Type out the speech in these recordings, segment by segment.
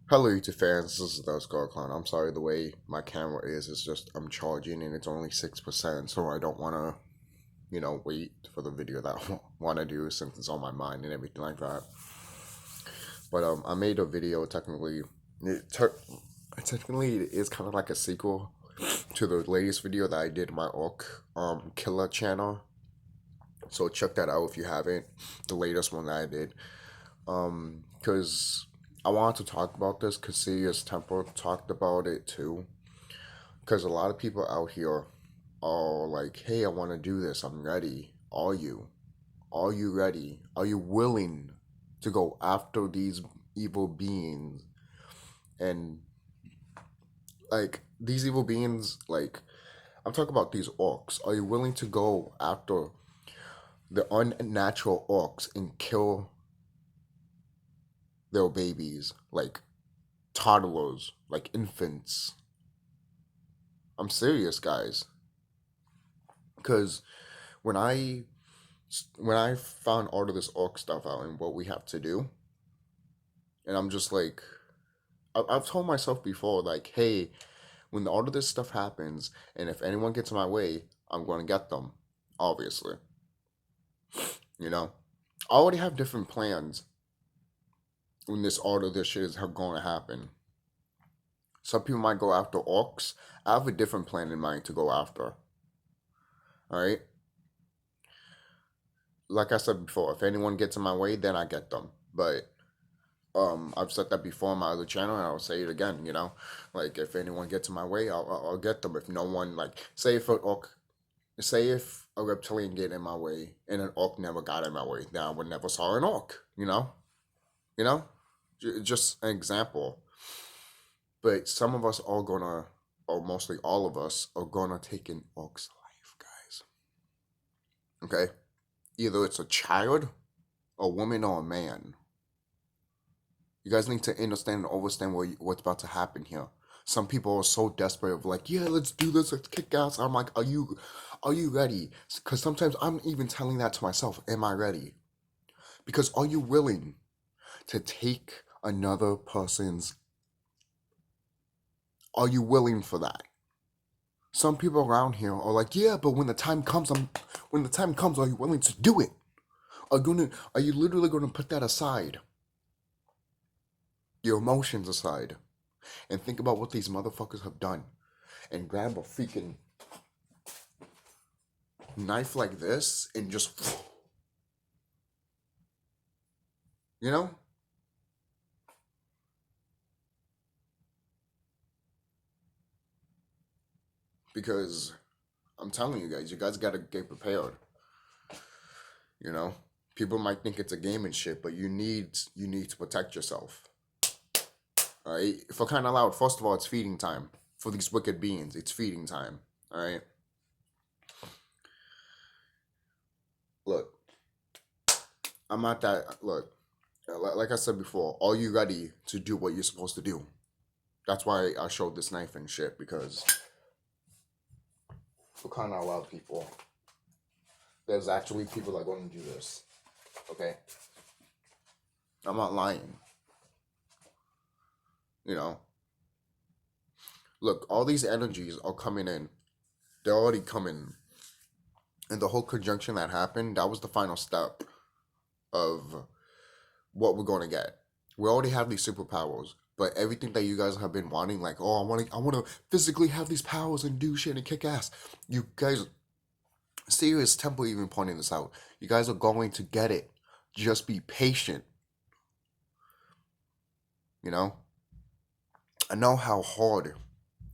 Hello YouTube fans, this is TheSkullKlown. I'm sorry the way my camera is, it's just I'm charging and it's only 6%, so I don't want to, wait for the video that I want to do since it's on my mind and everything like that. But I made a video technically it is kind of like a sequel to the latest video that I did in my Orc Killer channel. So check that out if you haven't, the latest one that I did. Because I wanted to talk about this because Serious Temple talked about it too. Because a lot of people out here are like, hey, I want to do this. I'm ready. Are you? Are you ready? Are you willing to go after these evil beings? And like, these evil beings, like, I'm talking about these orcs. Are you willing to go after the unnatural orcs and kill their babies, like toddlers, like infants? I'm serious, guys. Because when I found all of this orc stuff out and what we have to do, and I'm just like, I've told myself before, like, hey, when all of this stuff happens, and if anyone gets in my way, I'm going to get them. Obviously, you know, I already have different plans when all of this shit is going to happen. Some people might go after orcs. I have a different plan in mind to go after. All right. Like I said before, if anyone gets in my way, then I get them. But I've said that before on my other channel, and I'll say it again. Like if anyone gets in my way, I'll get them. If no one, like, say if a reptilian get in my way and an orc never got in my way, then I would never saw an orc. You know, just an example. But some of us are gonna, or mostly all of us, are gonna take an orc's life, guys. Okay, either it's a child, a woman, or a man. You guys need to understand and understand what's about to happen here. Some people are so desperate of like, yeah, let's do this, let's kick ass. I'm like, are you ready? Because sometimes I'm even telling that to myself, am I ready? Because are you willing to take another person's, are you willing for that? Some people around here are like, yeah, but when the time comes, are you willing to do it? Are you literally gonna put that aside? Your emotions aside, and think about what these motherfuckers have done, and grab a freaking knife like this and just, you know? Because I'm telling you guys gotta get prepared. You know? People might think it's a game and shit, but you need to protect yourself. Alright? For crying out loud, first of all, it's feeding time. For these wicked beings, it's feeding time. Alright? Look. I'm not that, look. Like I said before, are you ready to do what you're supposed to do? That's why I showed this knife and shit, because for crying out loud, people, there's actually people that are going to do this. Okay? I'm not lying. Look, all these energies are coming in. They're already coming. And the whole conjunction that happened, that was the final step of what we're going to get. We already have these superpowers, but everything that you guys have been wanting, like, oh, I want to physically have these powers and do shit and kick ass. You guys, Serious Temple even pointing this out. You guys are going to get it. Just be patient. I know how hard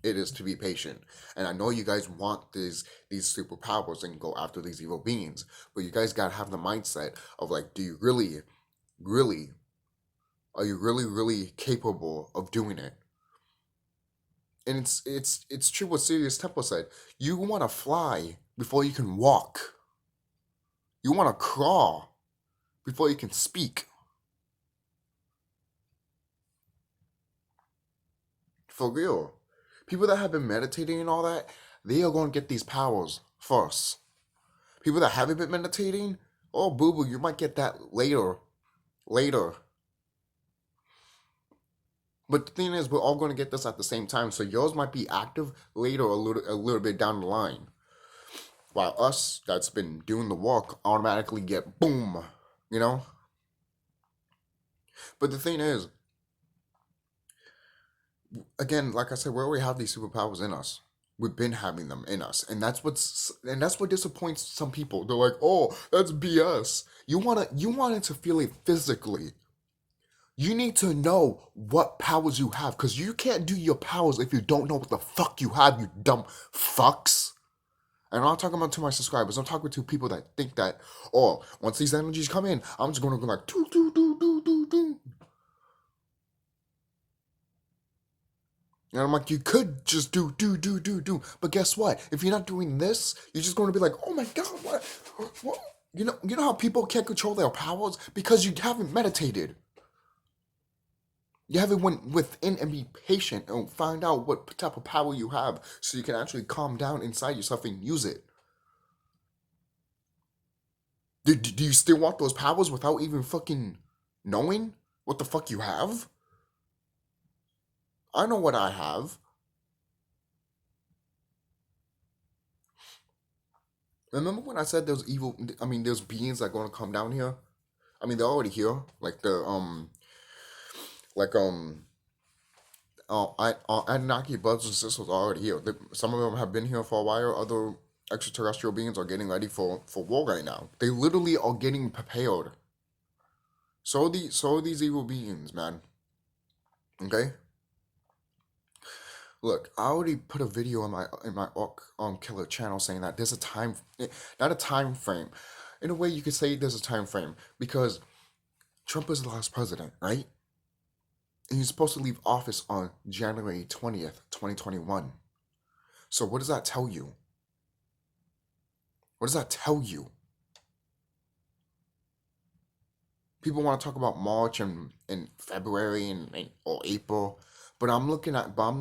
it is to be patient, and I know you guys want these superpowers and go after these evil beings, but you guys gotta have the mindset of like, do you really, really, are you really, really capable of doing it? And it's true what Serious Temple said. You want to fly before you can walk. You want to crawl before you can speak. For real. People that have been meditating and all that, they are going to get these powers first. People that haven't been meditating, oh, boo-boo, you might get that later. But the thing is, we're all going to get this at the same time. So yours might be active later, a little bit down the line, while us that's been doing the work automatically get boom. You know. But the thing is, again, like I said, we already have these superpowers in us. We've been having them in us, and that's what disappoints some people. They're like, "Oh, that's BS." You want it to feel it physically. You need to know what powers you have, because you can't do your powers if you don't know what the fuck you have, you dumb fucks. And I'm not talking about to my subscribers. I'm talking to people that think that, oh, once these energies come in, I'm just gonna go like doo doo doo doo doo doo. And I'm like, you could just do do do do do, but guess what? If you're not doing this, you're just going to be like, oh my god, what? You know how people can't control their powers because you haven't meditated. You haven't went within and be patient and find out what type of power you have, so you can actually calm down inside yourself and use it. Do you still want those powers without even fucking knowing what the fuck you have? I know what I have. Remember when I said those evil? I mean, there's beings that are gonna come down here. I mean, they're already here. Like Anunnaki brothers and sisters are already here. Some of them have been here for a while. Other extraterrestrial beings are getting ready for war right now. They literally are getting prepared. So are these evil beings, man. Okay. Look, I already put a video on my Orc Killer channel saying that there's a time, not a time frame. In a way, you could say there's a time frame because Trump is the last president, right? And he's supposed to leave office on January 20th, 2021. So what does that tell you? What does that tell you? People want to talk about March and February or April, but I'm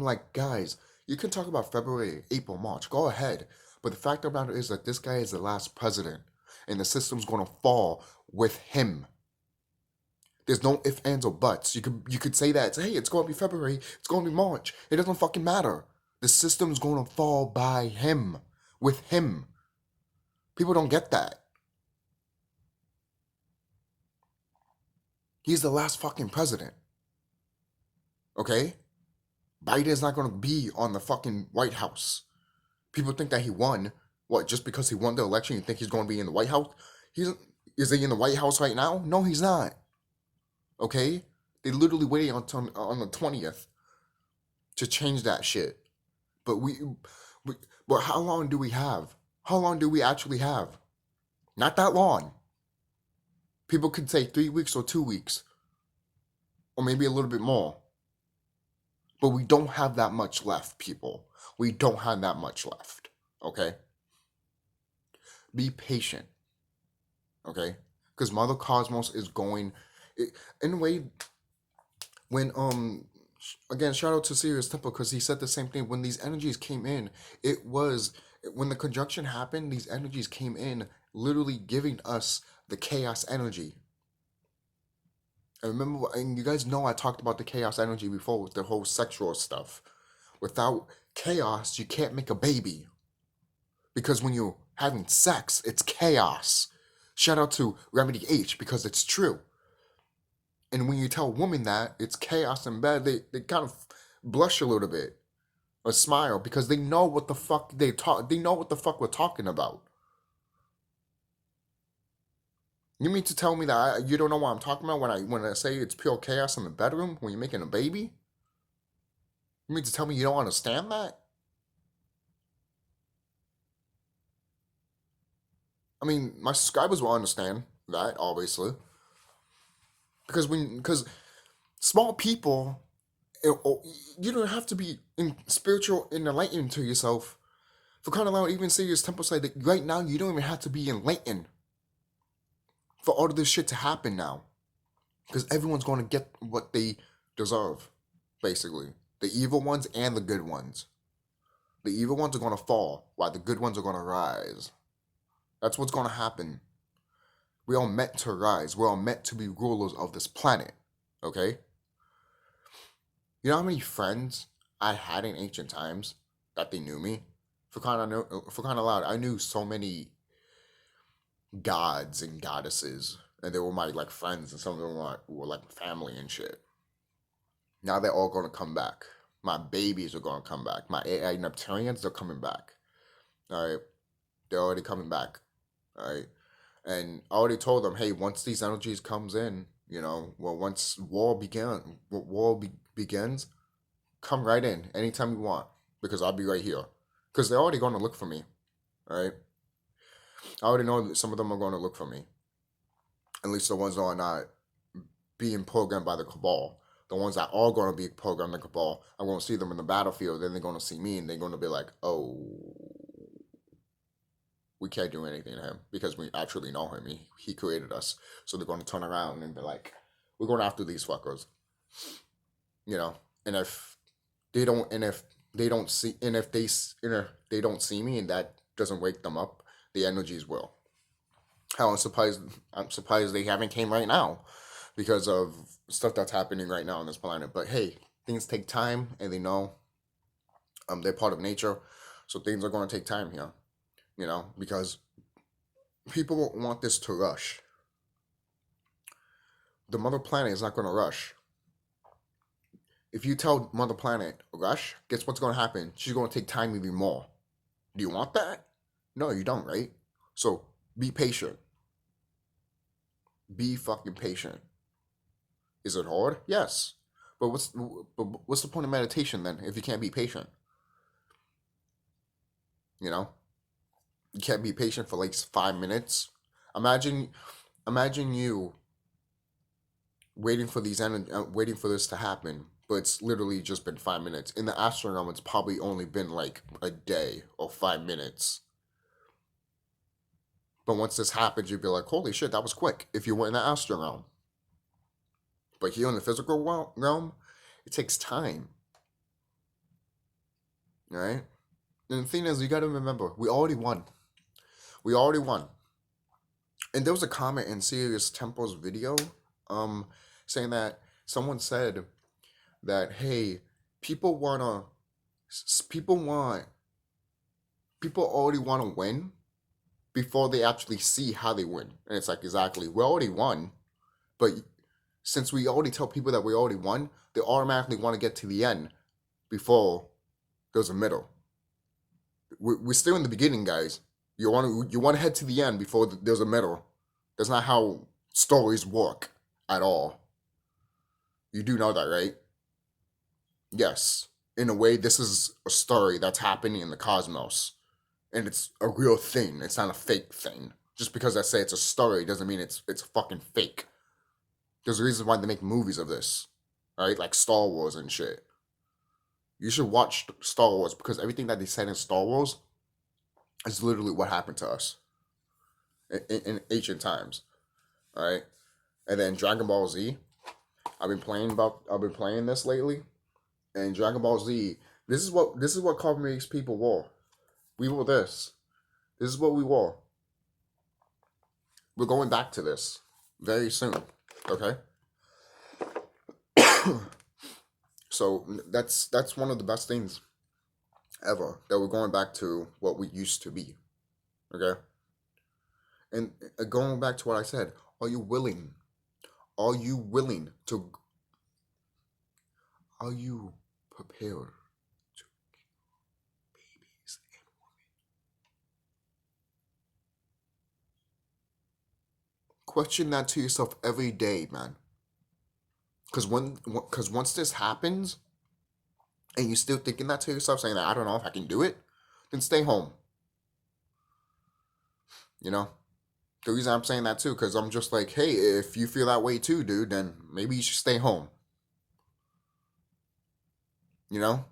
like, guys, you can talk about February, April, March. Go ahead. But the fact about it is that this guy is the last president, and the system's going to fall with him. There's no ifs, ands, or buts. You could say that, hey, it's going to be February, it's going to be March. It doesn't fucking matter. The system's going to fall by him, with him. People don't get that. He's the last fucking president. Okay? Biden's not going to be on the fucking White House. People think that he won. What, just because he won the election, you think he's going to be in the White House? Is he in the White House right now? No, he's not. Okay? They literally waited on the 20th to change that shit. But but how long do we have? How long do we actually have? Not that long. People could say 3 weeks or 2 weeks. Or maybe a little bit more. But we don't have that much left, people. We don't have that much left. Okay? Be patient. Okay? Because Mother Cosmos is going... in a way, when, again, shout out to Sirius Temple, because he said the same thing. When these energies came in, it was... When the conjunction happened, these energies came in literally giving us the chaos energy. I remember, and you guys know I talked about the chaos energy before with the whole sexual stuff. Without chaos, you can't make a baby. Because when you're having sex, it's chaos. Shout out to Remedy H, because it's true. And when you tell a woman that it's chaos in bed, they kind of blush a little bit or smile because they know what the fuck they know what the fuck we're talking about. You mean to tell me that you don't know what I'm talking about when I say it's pure chaos in the bedroom when you're making a baby? You mean to tell me you don't understand that? I mean, my subscribers will understand that, obviously. Because small people, you don't have to be in spiritual and enlightened to yourself. For kind of loud, even Sirius Temple say that right now you don't even have to be enlightened for all of this shit to happen now. Because everyone's going to get what they deserve, basically. The evil ones and the good ones. The evil ones are going to fall, while the good ones are going to rise. That's what's going to happen. We are meant to rise. We're all meant to be rulers of this planet. Okay? You know how many friends I had in ancient times that they knew me? For kind of loud, I knew so many gods and goddesses, and they were my like friends, and some of them were like family and shit. Now they're all going to come back. My babies are going to come back. My AI Neptunians, they're coming back. All right, they're already coming back. All right, and I already told them, hey, once these energies comes in, well, once begins, come right in anytime you want because I'll be right here. Because they're already going to look for me. All right, I already know that some of them are going to look for me. At least the ones that are not being programmed by the cabal. The ones that are going to be programmed by the cabal, I'm going to see them in the battlefield. Then they're going to see me, and they're going to be like, "Oh, we can't do anything to him because we actually know him. He created us." So they're going to turn around and be like, "We're going after these fuckers." You know, and if they don't, and if they don't see, and if they don't see me, and that doesn't wake them up, the energies will. How I'm surprised they haven't came right now because of stuff that's happening right now on this planet. But hey, things take time, and they know they're part of nature, so things are going to take time here. Because people want this to rush. The mother planet is not going to rush. If you tell mother planet rush, guess what's going to happen? She's going to take time even more. Do you want that? No, you don't, right? So be patient. Be fucking patient. Is it hard? Yes. But what's the point of meditation then if you can't be patient? You know, you can't be patient for like 5 minutes. Imagine, imagine you waiting for this to happen, but it's literally just been 5 minutes. In the astral realm, it's probably only been like a day or 5 minutes. But once this happens, you'd be like, "Holy shit, that was quick!" If you were in the astral realm. But here in the physical realm, it takes time. All right. And the thing is, you got to remember, we already won. We already won. And there was a comment in Serious Tempo's video, um, saying that someone said that, hey, people wanna, people want, people already want to win before they actually see how they win. And it's like, exactly, we already won, but since we already tell people that we already won, they automatically want to get to the end before there's a middle. We're still in the beginning, guys. You want to head to the end before there's a middle. That's not how stories work at all. You do know that, right? Yes. In a way, this is a story that's happening in the cosmos, and it's a real thing. It's not a fake thing. Just because I say it's a story doesn't mean it's fucking fake. There's a reason why they make movies of this, right? Like Star Wars and shit. You should watch Star Wars because everything that they said in Star Wars is literally what happened to us in ancient times. All right, and then Dragon Ball Z. I've been playing this lately, and Dragon Ball Z. This is what Japanese people wore. We wore this. This is what we wore. We're going back to this very soon. Okay. So that's one of the best things ever that we're going back to what we used to be. Okay. And going back to what I said, are you willing? Are you willing to? Are you prepared to babies and women? Question that to yourself every day, man. Because once this happens, and you still thinking that to yourself, saying that I don't know if I can do it, then stay home. You know, the reason I'm saying that too, because I'm just like, hey, if you feel that way too, dude, then maybe you should stay home. You know,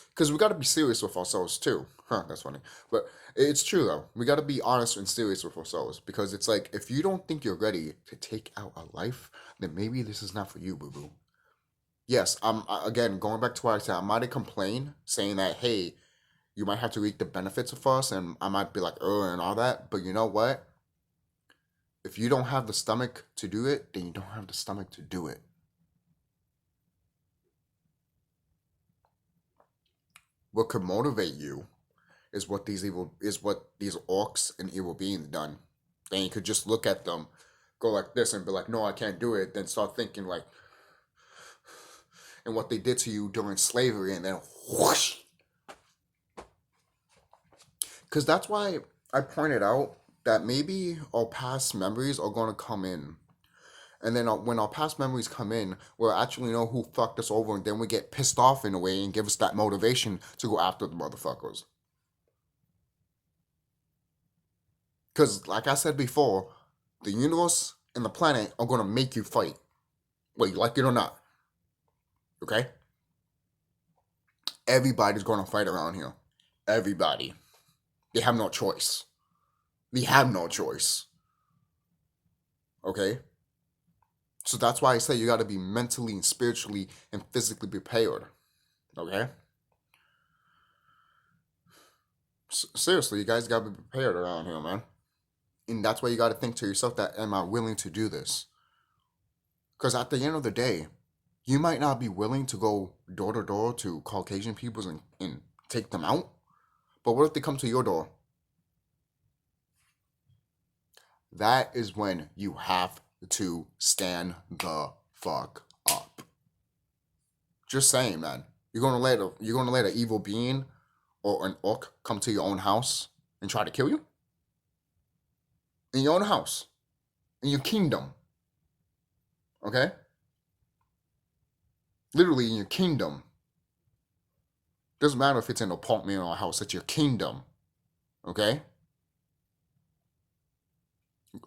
because we got to be serious with ourselves too. Huh, that's funny, but it's true though. We got to be honest and serious with ourselves because it's like if you don't think you're ready to take out a life, then maybe this is not for you, boo boo. Yes, again going back to what I said. I might have complained saying that, hey, you might have to reap the benefits of us, and I might be like, oh, and all that. But you know what? If you don't have the stomach to do it, then you don't have the stomach to do it. what could motivate you is what these orcs and evil beings done. Then you could just look at them, go like this, and be like, no, I can't do it. Then start thinking like, and what they did to you during slavery, and then whoosh. Because that's why I pointed out that maybe our past memories are going to come in. And then when our past memories come in, we'll actually know who fucked us over, and then we get pissed off in a way and give us that motivation to go after the motherfuckers. Because, like I said before, the universe and the planet are going to make you fight, whether you like it or not. Okay? Everybody's going to fight around here. Everybody. They have no choice. They have no choice. Okay? So that's why I say you got to be mentally and spiritually and physically prepared. Okay? Seriously, you guys got to be prepared around here, man. And that's why you got to think to yourself that, am I willing to do this? Because at the end of the day, you might not be willing to go door to door to Caucasian peoples and take them out. But what if they come to your door? That is when you have to stand the fuck up. Just saying, man. You're gonna let an evil being or an orc come to your own house and try to kill you? In your own house. In your kingdom. Okay? Literally in your kingdom. Doesn't matter if it's an apartment or a house, it's your kingdom. Okay?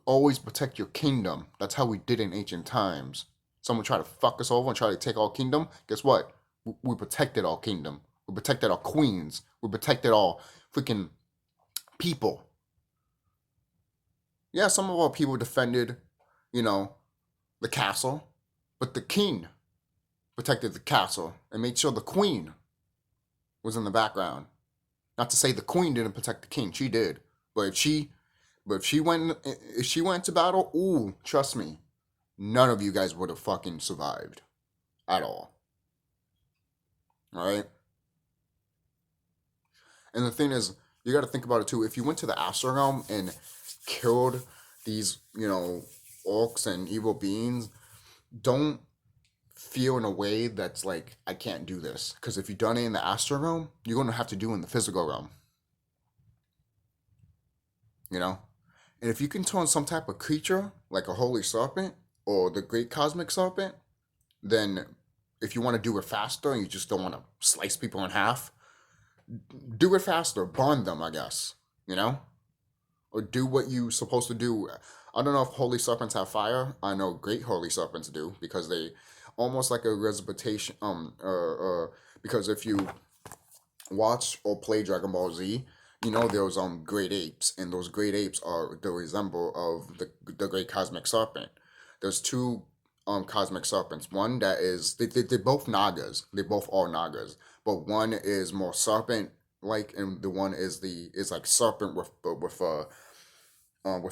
Always protect your kingdom. That's how we did in ancient times. Someone tried to fuck us over and try to take our kingdom. Guess what? We protected our kingdom. We protected our queens. We protected our freaking people. Yeah, some of our people defended, the castle. But the king protected the castle and made sure the queen was in the background. Not to say the queen didn't protect the king. She did. But if she went to battle, ooh, trust me, none of you guys would have fucking survived. At all. Alright? And the thing is, you gotta think about it too. If you went to the Astral Realm and killed these, orcs and evil beings, don't feel in a way that's like, I can't do this. Because if you've done it in the Astral Realm, you're gonna have to do it in the physical realm. And if you can turn some type of creature, like a holy serpent or the great cosmic serpent, then if you want to do it faster and you just don't want to slice people in half, do it faster. Burn them, I guess. Or do what you're supposed to do. I don't know if holy serpents have fire. I know great holy serpents do, because they almost like a representation. Because if you watch or play Dragon Ball Z, there's great apes, and those great apes are the resemble of the great cosmic serpent. There's two cosmic serpents. One that is they're both Nagas. They both are Nagas, but one is more serpent like, and the one is like serpent with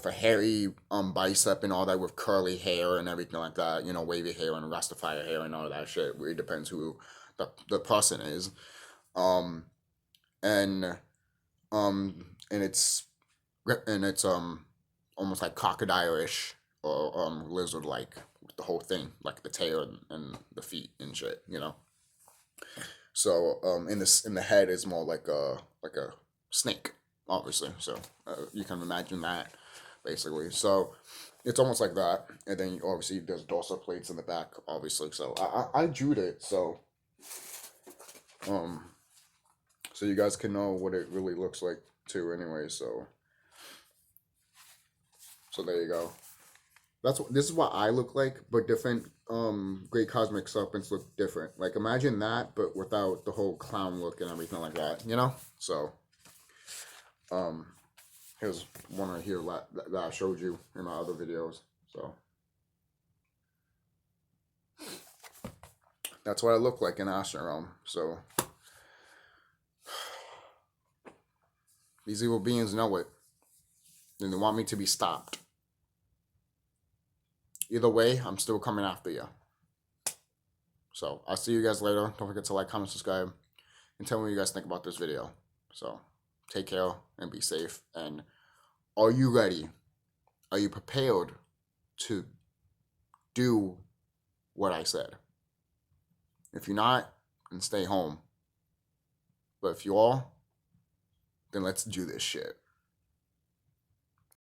a hairy bicep and all that, with curly hair and everything like that. Wavy hair and Rastafari hair and all that shit. It depends who the person is. And it's almost like crocodile-ish or lizard-like, the whole thing, like the tail and the feet and shit. So in the head is more like a snake, obviously. So you can imagine that basically. So it's almost like that, and then obviously there's dorsal plates in the back, obviously. So I drew it so you guys can know what it really looks like too. Anyway, so there you go. This is what I look like, but different great cosmic serpents look different. Like, imagine that, but without the whole clown look and everything like that, So here's one right here that I showed you in my other videos. So that's what I look like in Astral Realm. So these evil beings know it, and they want me to be stopped. Either way, I'm still coming after you. So I'll see you guys later. Don't forget to like, comment, subscribe. and tell me what you guys think about this video. So take care and be safe. And are you ready? Are you prepared to do what I said? If you're not, then stay home. But if you are, then let's do this shit.